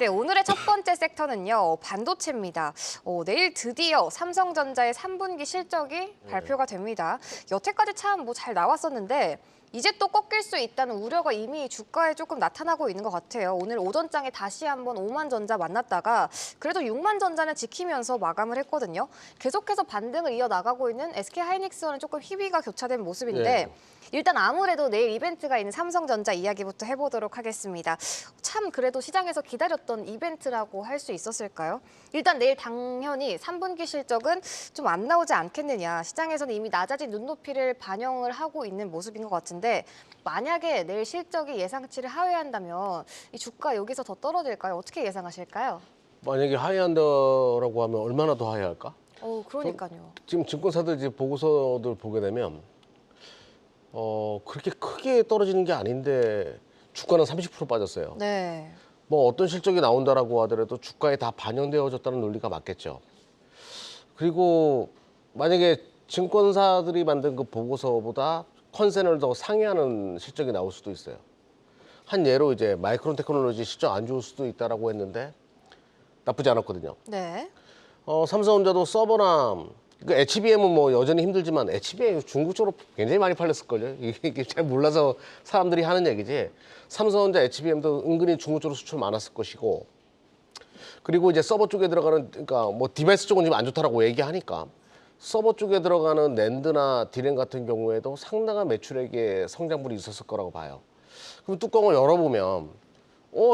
네, 오늘의 첫 번째 섹터는요, 반도체입니다. 내일 드디어 삼성전자의 3분기 실적이 발표가 됩니다. 여태까지 참 뭐 잘 나왔었는데 이제 또 꺾일 수 있다는 우려가 이미 주가에 조금 나타나고 있는 것 같아요. 오늘 오전장에 다시 한번 5만 전자 만났다가 그래도 6만 전자는 지키면서 마감을 했거든요. 계속해서 반등을 이어나가고 있는 SK하이닉스와는 조금 희비가 교차된 모습인데 일단 아무래도 내일 이벤트가 있는 삼성전자 이야기부터 해보도록 하겠습니다. 참 그래도 시장에서 기다렸던 이벤트라고 할 수 있었을까요? 일단 내일 당연히 3분기 실적은 좀 안 나오지 않겠느냐. 시장에서는 이미 낮아진 눈높이를 반영을 하고 있는 모습인 것 같은데 만약에 내일 실적이 예상치를 하회한다면 이 주가 여기서 더 떨어질까요? 어떻게 예상하실까요? 만약에 하회한다라고 하면 얼마나 더 하회할까? 그러니까요. 지금 증권사들 이제 보고서들 보게 되면 그렇게 크게 떨어지는 게 아닌데 주가는 30% 빠졌어요. 네. 뭐 어떤 실적이 나온다라고 하더라도 주가에 다 반영되어졌다는 논리가 맞겠죠. 그리고 만약에 증권사들이 만든 그 보고서보다 컨센을 더 상회하는 실적이 나올 수도 있어요. 한 예로 이제 마이크론 테크놀로지 실적 안 좋을 수도 있다라고 했는데 나쁘지 않았거든요. 네. 삼성전자도 서버나 그 HBM은 뭐 여전히 힘들지만 HBM 중국 쪽으로 굉장히 많이 팔렸을걸요. 이게 잘 몰라서 사람들이 하는 얘기지. 삼성전자 HBM도 은근히 중국 쪽으로 수출 많았을 것이고, 그리고 이제 서버 쪽에 들어가는, 그러니까 뭐 디바이스 쪽은 지금 안 좋다라고 얘기하니까 서버 쪽에 들어가는 낸드나 디램 같은 경우에도 상당한 매출액의 성장분이 있었을 거라고 봐요. 그럼 뚜껑을 열어보면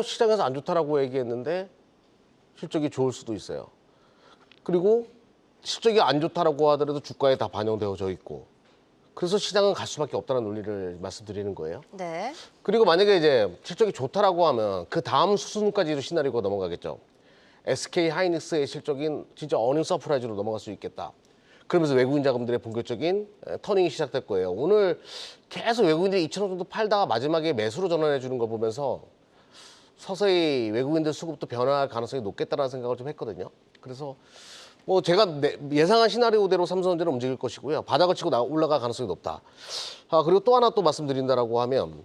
시장에서 안 좋다라고 얘기했는데 실적이 좋을 수도 있어요. 그리고 실적이 안 좋다라고 하더라도 주가에 다 반영되어져 있고, 그래서 시장은 갈 수밖에 없다는 논리를 말씀드리는 거예요. 네. 그리고 만약에 이제 실적이 좋다라고 하면 그 다음 수순까지도 시나리오가 넘어가겠죠. SK 하이닉스의 실적인 진짜 어닝 서프라이즈로 넘어갈 수 있겠다. 그러면서 외국인 자금들의 본격적인 터닝이 시작될 거예요. 오늘 계속 외국인들이 2,000원 정도 팔다가 마지막에 매수로 전환해 주는 거 보면서 서서히 외국인들 수급도 변화할 가능성이 높겠다는 생각을 좀 했거든요. 그래서 뭐 제가 예상한 시나리오대로 삼성전자는 움직일 것이고요. 바닥을 치고 올라갈 가능성이 높다. 그리고 또 하나 또 말씀드린다라고 하면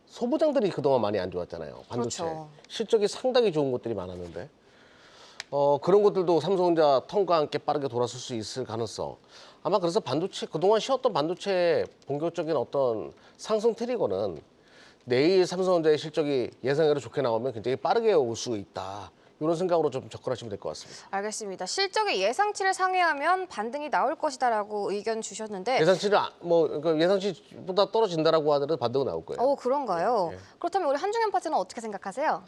소부장들이 그동안 많이 안 좋았잖아요. 반도체. 그렇죠. 실적이 상당히 좋은 것들이 많았는데 그런 것들도 삼성전자 턴과 함께 빠르게 돌아설 수 있을 가능성. 아마 그래서 반도체 그동안 쉬었던 반도체 본격적인 어떤 상승 트리거는 내일 삼성전자의 실적이 예상외로 좋게 나오면 굉장히 빠르게 올 수 있다. 이런 생각으로 좀 접근하시면 될 것 같습니다. 알겠습니다. 실적이 예상치를 상회하면 반등이 나올 것이다라고 의견 주셨는데 예상치를 예상치보다 떨어진다라고 하더라도 반등은 나올 거예요. 그런가요? 예. 그렇다면 우리 한중현 파트는 어떻게 생각하세요?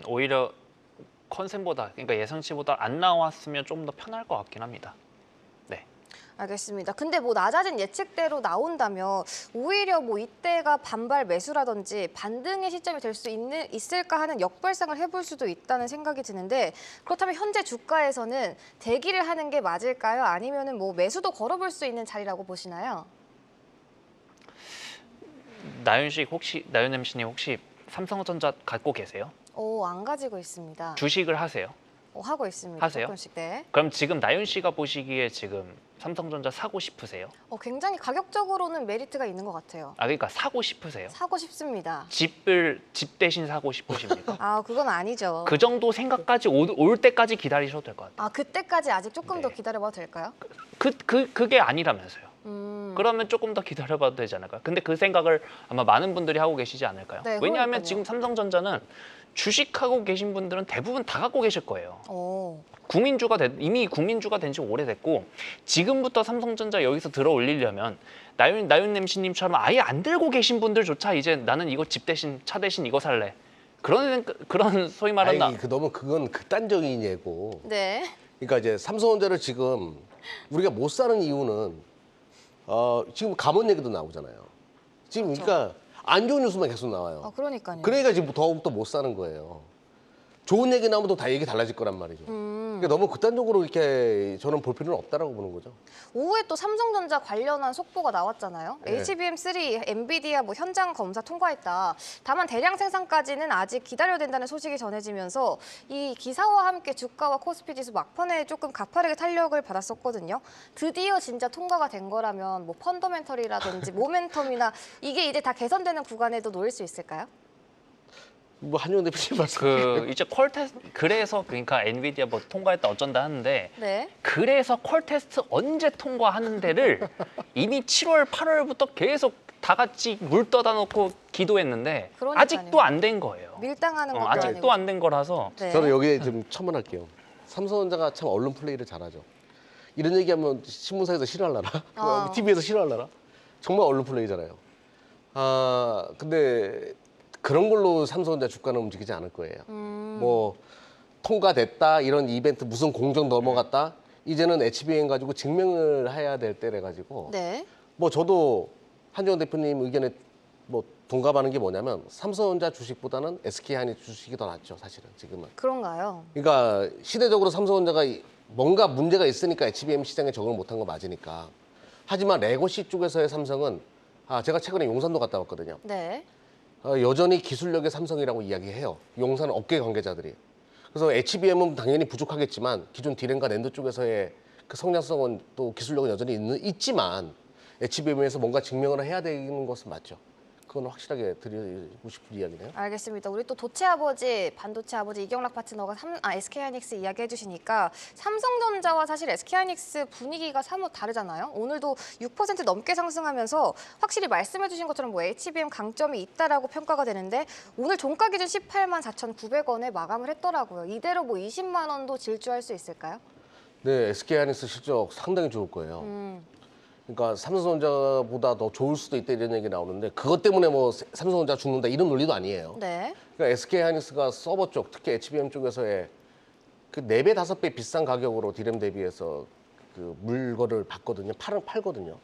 오히려 컨센보다, 그러니까 예상치보다 안 나왔으면 좀 더 편할 것 같긴 합니다. 네. 알겠습니다. 근데 뭐 낮아진 예측대로 나온다면 오히려 뭐 이때가 반발 매수라든지 반등의 시점이 될 수 있을까 하는 역발상을 해볼 수도 있다는 생각이 드는데 그렇다면 현재 주가에서는 대기를 하는 게 맞을까요? 아니면은 뭐 매수도 걸어볼 수 있는 자리라고 보시나요? 나윤 MC님 혹시 삼성전자 갖고 계세요? 안 가지고 있습니다. 주식을 하세요? 하고 있습니다. 하세요? 조금씩. 네. 그럼 지금 나윤 씨가 보시기에 지금 삼성전자 사고 싶으세요? 굉장히 가격적으로는 메리트가 있는 것 같아요. 그러니까 사고 싶으세요? 사고 싶습니다. 집 대신 사고 싶으십니까? 그건 아니죠. 그 정도 생각까지 올 때까지 기다리셔도 될 것 같아요. 그때까지 아직 조금 더 네. 기다려봐도 될까요? 그게 아니라면서요. 그러면 조금 더 기다려봐도 되지 않을까요? 근데 그 생각을 아마 많은 분들이 하고 계시지 않을까요? 네, 왜냐하면 그러니까요. 지금 삼성전자는 주식하고 계신 분들은 대부분 다 갖고 계실 거예요. 이미 국민주가 된 지 오래됐고 지금부터 삼성전자 여기서 들어 올리려면 나윤 MC님처럼 아예 안 들고 계신 분들조차 이제 나는 이거 집 대신 차 대신 이거 살래. 그런 소위 말하는 그건 극단적인 예고. 네. 그러니까 이제 삼성전자를 지금 우리가 못 사는 이유는 지금 감원 얘기도 나오잖아요. 지금 그렇죠. 그러니까 안 좋은 뉴스만 계속 나와요. 그러니까요. 그러니까 지금 더욱더 못 사는 거예요. 좋은 얘기 나오면 또 다 얘기 달라질 거란 말이죠. 그러니까 너무 극단적으로 이렇게 저는 볼 필요는 없다라고 보는 거죠. 오후에 또 삼성전자 관련한 속보가 나왔잖아요. 네. HBM3 엔비디아 현장 검사 통과했다. 다만 대량 생산까지는 아직 기다려야 된다는 소식이 전해지면서 이 기사와 함께 주가와 코스피 지수 막판에 조금 가파르게 탄력을 받았었거든요. 드디어 진짜 통과가 된 거라면 뭐 펀더멘털이라든지 모멘텀이나 이게 이제 다 개선되는 구간에도 놓일 수 있을까요? 뭐 한jon 대표님 말씀. 그 이제 퀄 테스트 그래서 그러니까 엔비디아 뭐 통과했다 어쩐다 하는데 네. 그래서 퀄 테스트 언제 통과하는 데를 이미 7월 8월부터 계속 다 같이 물 떠다 놓고 기도했는데 그러니까요. 아직도 안 된 거예요. 밀당하는 것도 아직도 아니고. 안 된 거라서 네. 저는 여기에 좀 첨언할게요. 삼성전자가 참 언론 플레이를 잘하죠. 이런 얘기하면 신문사에서 싫어하려나? TV에서 싫어하려나? 정말 언론 플레이잖아요. 아 근데 그런 걸로 삼성전자 주가는 움직이지 않을 거예요. 뭐 통과됐다 이런 이벤트 무슨 공정 넘어갔다 이제는 HBM 가지고 증명을 해야 될 때래 가지고 네. 뭐 저도 한jon 대표님 의견에 뭐 동감하는 게 뭐냐면 삼성전자 주식보다는 SK하이닉스 주식이 더 낫죠 사실은 지금은. 그런가요? 그러니까 시대적으로 삼성전자가 뭔가 문제가 있으니까 HBM 시장에 적응을 못한 거 맞으니까. 하지만 레거시 쪽에서의 삼성은 제가 최근에 용산도 갔다 왔거든요. 네. 여전히 기술력의 삼성이라고 이야기해요. 용산 업계 관계자들이. 그래서 HBM은 당연히 부족하겠지만 기존 디램과 낸드 쪽에서의 그 성장성은 또 기술력은 여전히 있지만 HBM에서 뭔가 증명을 해야 되는 것은 맞죠. 그건 확실하게 드리고 싶은 이야기네요. 알겠습니다. 우리 또 도체 아버지, 반도체 아버지 이경락 파트너가 SK하이닉스 이야기해 주시니까 삼성전자와 사실 SK하이닉스 분위기가 사뭇 다르잖아요. 오늘도 6% 넘게 상승하면서 확실히 말씀해 주신 것처럼 뭐 HBM 강점이 있다라고 평가가 되는데 오늘 종가 기준 18만 4,900원에 마감을 했더라고요. 이대로 뭐 20만 원도 질주할 수 있을까요? 네, SK하이닉스 실적 상당히 좋을 거예요. 그러니까 삼성전자보다 더 좋을 수도 있다 이런 얘기 나오는데 그것 때문에 뭐 삼성전자 죽는다 이런 논리도 아니에요. 네. 그러니까 SK하이닉스가 서버 쪽, 특히 HBM 쪽에서의 그 4배, 5배 비싼 가격으로 디램 대비해서 그 물건을 받거든요. 팔거든요.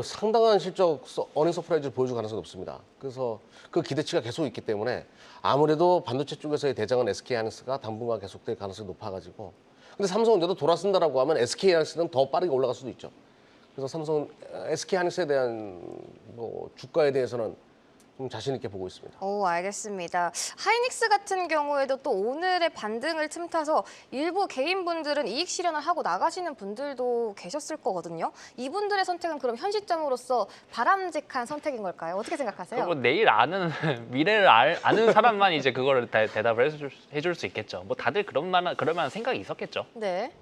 상당한 실적 어닝 서프라이즈를 보여줄 가능성이 높습니다. 그래서 그 기대치가 계속 있기 때문에 아무래도 반도체 쪽에서의 대장은 SK하이닉스가 당분간 계속될 가능성이 높아가지고 근데 삼성전자도 돌아선다라고 하면 SK하이닉스는 더 빠르게 올라갈 수도 있죠. 그래서 SK하이닉스에 대한 뭐 주가에 대해서는 좀 자신 있게 보고 있습니다. 오, 알겠습니다. 하이닉스 같은 경우에도 또 오늘의 반등을 틈타서 일부 개인분들은 이익 실현을 하고 나가시는 분들도 계셨을 거거든요. 이분들의 선택은 그럼 현 시점으로서 바람직한 선택인 걸까요? 어떻게 생각하세요? 뭐 내일 아는 미래를 아는 사람만 이제 그거를 대답을 해줄 수 있겠죠. 뭐 다들 그럴 만한 생각이 있었겠죠. 네.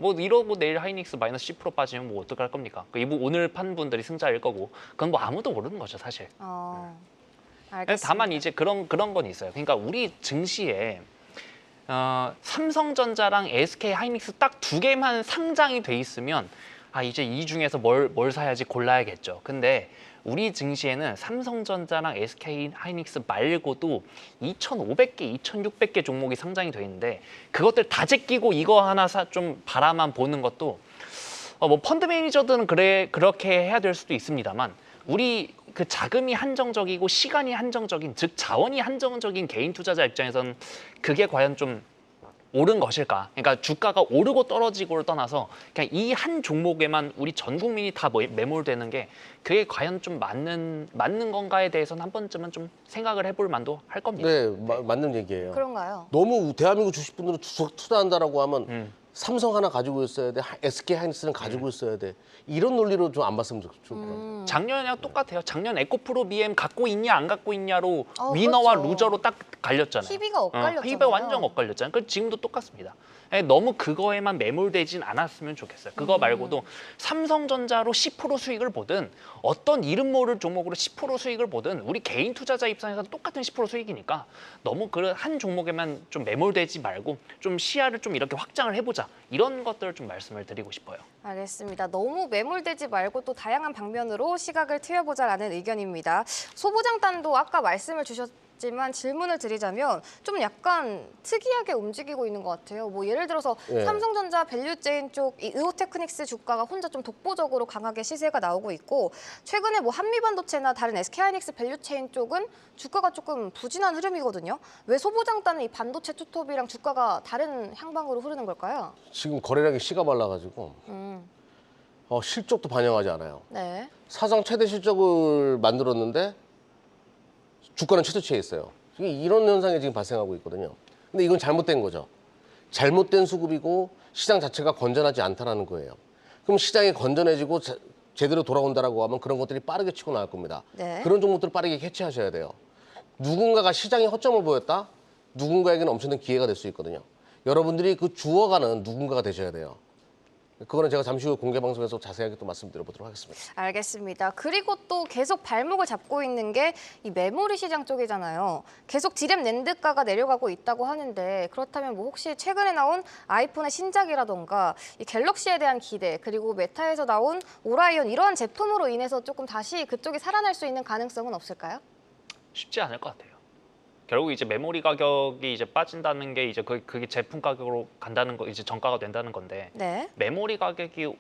뭐 이러고 내일 하이닉스 마이너스 10% 빠지면 뭐 어떡할 겁니까? 오늘 판 분들이 승자일 거고 그건 뭐 아무도 모르는 거죠 사실. 알겠습니다. 다만 이제 그런 건 있어요. 그러니까 우리 증시에 삼성전자랑 SK 하이닉스 딱 두 개만 상장이 돼 있으면 이제 이 중에서 뭘 사야지 골라야겠죠. 근데 우리 증시에는 삼성전자랑 SK 하이닉스 말고도 2,500개, 2,600개 종목이 상장이 돼 있는데 그것들 다 제끼고 이거 하나 좀 바라만 보는 것도 뭐 펀드 매니저들은 그렇게 해야 될 수도 있습니다만 우리 그 자금이 한정적이고 시간이 한정적인 즉 자원이 한정적인 개인 투자자 입장에서는 그게 과연 좀 옳은 것일까? 그러니까 주가가 오르고 떨어지고를 떠나서 그냥 이 한 종목에만 우리 전 국민이 다 매몰되는 게 그게 과연 좀 맞는 건가에 대해서는 한 번쯤은 좀 생각을 해볼 만도 할 겁니다. 네, 맞는 얘기예요. 그런가요? 너무 대한민국 주식분들은 투자한다라고 하면 삼성 하나 가지고 있어야 돼, SK 하이닉스는 가지고 있어야 돼. 이런 논리로 좀 안 봤으면 좋을 것 같아요. 작년이랑 똑같아요. 작년 에코프로 BM 갖고 있냐 안 갖고 있냐로 위너와 그렇죠. 루저로 딱 갈렸잖아요. 희비가 엇갈렸잖아요. 희비가 완전 엇갈렸잖아요. 그 지금도 똑같습니다. 너무 그거에만 매몰되진 않았으면 좋겠어요. 그거 말고도 삼성전자로 10% 수익을 보든 어떤 이름 모를 종목으로 10% 수익을 보든 우리 개인 투자자 입장에서는 똑같은 10% 수익이니까 너무 그 한 종목에만 좀 매몰되지 말고 좀 시야를 좀 이렇게 확장을 해보자. 이런 것들을 좀 말씀을 드리고 싶어요. 알겠습니다. 너무 매몰되지 말고 또 다양한 방면으로 시각을 트여보자라는 의견입니다. 소부장단도 아까 말씀을 주셨지만 질문을 드리자면 좀 약간 특이하게 움직이고 있는 것 같아요. 뭐 예를 들어서 네. 삼성전자 밸류체인 쪽 이 의호테크닉스 주가가 혼자 좀 독보적으로 강하게 시세가 나오고 있고 최근에 뭐 한미반도체나 다른 SK하이닉스 밸류체인 쪽은 주가가 조금 부진한 흐름이거든요. 왜 소부장단은 이 반도체 투톱이랑 주가가 다른 향방으로 흐르는 걸까요? 지금 거래량이 씨가 말라가지고 실적도 반영하지 않아요. 네. 사상 최대 실적을 만들었는데 주가는 최저치에 있어요. 이런 현상이 지금 발생하고 있거든요. 근데 이건 잘못된 거죠. 잘못된 수급이고 시장 자체가 건전하지 않다는 거예요. 그럼 시장이 건전해지고 제대로 돌아온다라고 하면 그런 것들이 빠르게 치고 나갈 겁니다. 네. 그런 종목들을 빠르게 캐치하셔야 돼요. 누군가가 시장에 허점을 보였다? 누군가에게는 엄청난 기회가 될 수 있거든요. 여러분들이 그 주어가는 누군가가 되셔야 돼요. 그거는 제가 잠시 후 공개 방송에서 자세하게 또 말씀드려보도록 하겠습니다. 알겠습니다. 그리고 또 계속 발목을 잡고 있는 게 이 메모리 시장 쪽이잖아요. 계속 디램 낸드가가 내려가고 있다고 하는데 그렇다면 뭐 혹시 최근에 나온 아이폰의 신작이라던가 이 갤럭시에 대한 기대 그리고 메타에서 나온 오라이온 이러한 제품으로 인해서 조금 다시 그쪽이 살아날 수 있는 가능성은 없을까요? 쉽지 않을 것 같아요. 결국 이제 메모리 가격이 이제 빠진다는 게 이제 그게 제품 가격으로 간다는 거 이제 정가가 된다는 건데 네. 메모리 가격이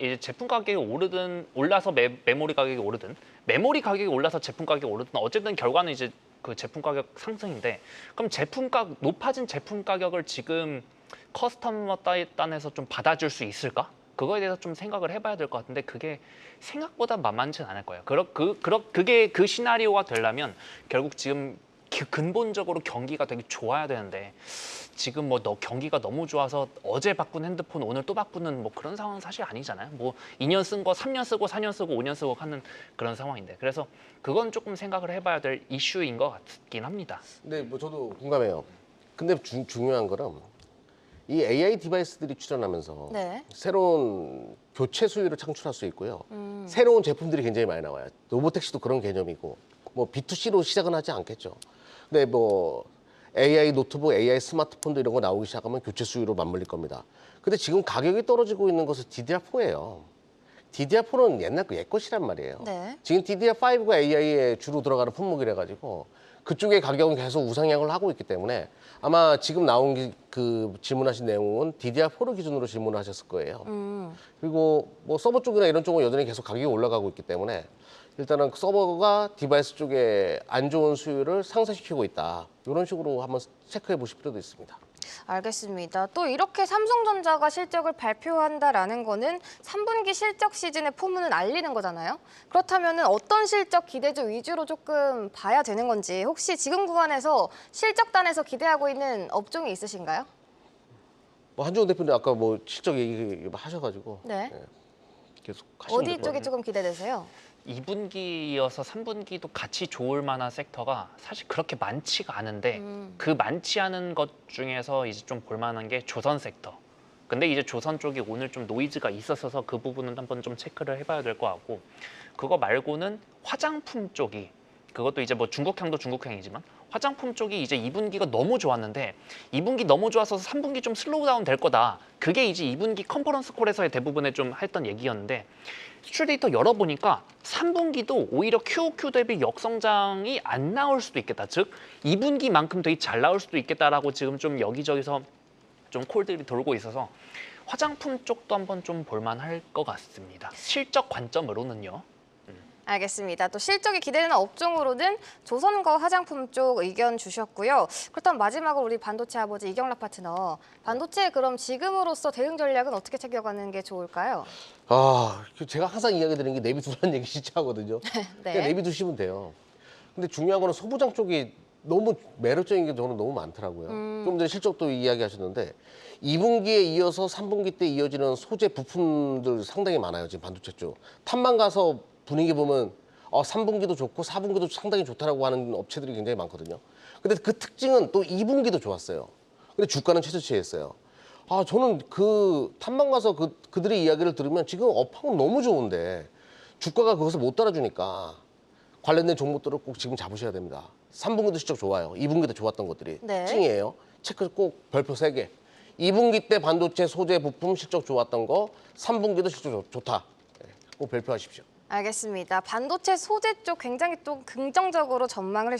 이제 제품 가격이 오르든 올라서 메모리 가격이 오르든 메모리 가격이 올라서 제품 가격이 오르든 어쨌든 결과는 이제 그 제품 가격 상승인데 그럼 높아진 제품 가격을 지금 커스터머 단에서 좀 받아줄 수 있을까? 그거에 대해서 좀 생각을 해봐야 될 것 같은데 그게 생각보다 만만치는 않을 거예요. 그게 그 시나리오가 되려면 결국 지금 근본적으로 경기가 되게 좋아야 되는데 지금 뭐 경기가 너무 좋아서 어제 바꾼 핸드폰 오늘 또 바꾸는 뭐 그런 상황은 사실 아니잖아요. 뭐 2년 쓴 거 3년 쓰고 4년 쓰고 5년 쓰고 하는 그런 상황인데 그래서 그건 조금 생각을 해봐야 될 이슈인 것 같긴 합니다. 근데 뭐 저도 공감해요. 근데 중요한 거는 이 AI 디바이스들이 출현하면서 네. 새로운 교체 수요를 창출할 수 있고요. 새로운 제품들이 굉장히 많이 나와요. 로보택시도 그런 개념이고 뭐 B2C로 시작은 하지 않겠죠. 근데 뭐 AI 노트북, AI 스마트폰도 이런 거 나오기 시작하면 교체 수요로 맞물릴 겁니다. 근데 지금 가격이 떨어지고 있는 것은 DDR4예요. DDR4는 옛날 옛 것이란 말이에요. 네. 지금 DDR5가 AI에 주로 들어가는 품목이라 가지고 그쪽의 가격은 계속 우상향을 하고 있기 때문에 아마 지금 나온 그 질문하신 내용은 DDR4를 기준으로 질문을 하셨을 거예요. 그리고 뭐 서버 쪽이나 이런 쪽은 여전히 계속 가격이 올라가고 있기 때문에 일단은 서버가 디바이스 쪽에 안 좋은 수요를 상쇄시키고 있다. 이런 식으로 한번 체크해 보실 필요도 있습니다. 알겠습니다. 또 이렇게 삼성전자가 실적을 발표한다라는 거는 3분기 실적 시즌의 포문을 알리는 거잖아요. 그렇다면 어떤 실적 기대주 위주로 조금 봐야 되는 건지 혹시 지금 구간에서 실적단에서 기대하고 있는 업종이 있으신가요? 뭐 한종훈 대표님 아까 뭐 실적 얘기 하셔가지고 네. 계속 하시면 어디 될것 쪽이 같아요. 조금 기대되세요? 2분기 이어서 3분기도 같이 좋을 만한 섹터가 사실 그렇게 많지가 않은데 그 많지 않은 것 중에서 이제 좀 볼만한 게 조선 섹터. 근데 이제 조선 쪽이 오늘 좀 노이즈가 있었어서 그 부분은 한번 좀 체크를 해봐야 될 것 같고 그거 말고는 화장품 쪽이 그것도 이제 뭐 중국향도 중국향이지만 화장품 쪽이 이제 2분기가 너무 좋았는데 2분기 너무 좋아서 3분기 좀 슬로우 다운 될 거다. 그게 이제 2분기 컨퍼런스 콜에서의 대부분의 좀 했던 얘기였는데 수출 데이터 열어보니까 3분기도 오히려 QOQ 대비 역성장이 안 나올 수도 있겠다. 즉 2분기만큼 되게 잘 나올 수도 있겠다라고 지금 좀 여기저기서 좀 콜들이 돌고 있어서 화장품 쪽도 한번 좀 볼만할 것 같습니다. 실적 관점으로는요. 알겠습니다. 또 실적이 기대되는 업종으로는 조선거 화장품 쪽 의견 주셨고요. 그렇다면 마지막으로 우리 반도체 아버지 이경락 파트너, 반도체 그럼 지금으로서 대응 전략은 어떻게 챙겨가는 게 좋을까요? 제가 항상 이야기 드리는 게 내비 두라는 얘기 진짜 하거든요. 네. 그냥 내비 두시면 돼요. 근데 중요한 거는 소부장 쪽이 너무 매력적인 게 저는 너무 많더라고요. 좀 전에 실적도 이야기하셨는데 2분기에 이어서 3분기 때 이어지는 소재 부품들 상당히 많아요. 지금 반도체 쪽. 탐만 가서 분위기 보면 3분기도 좋고 4분기도 상당히 좋다라고 하는 업체들이 굉장히 많거든요. 근데 그 특징은 또 2분기도 좋았어요. 근데 주가는 최저치였어요. 저는 그 탐만 가서 그들의 이야기를 들으면 지금 업황은 너무 좋은데 주가가 그것을 못 따라주니까 관련된 종목들을 꼭 지금 잡으셔야 됩니다. 3분기도 실적 좋아요. 2분기도 좋았던 것들이 네. 특징이에요. 체크 꼭 별표 3개. 2분기 때 반도체 소재 부품 실적 좋았던 거 3분기도 실적 좋다. 꼭 별표하십시오. 알겠습니다. 반도체 소재 쪽 굉장히 또 긍정적으로 전망을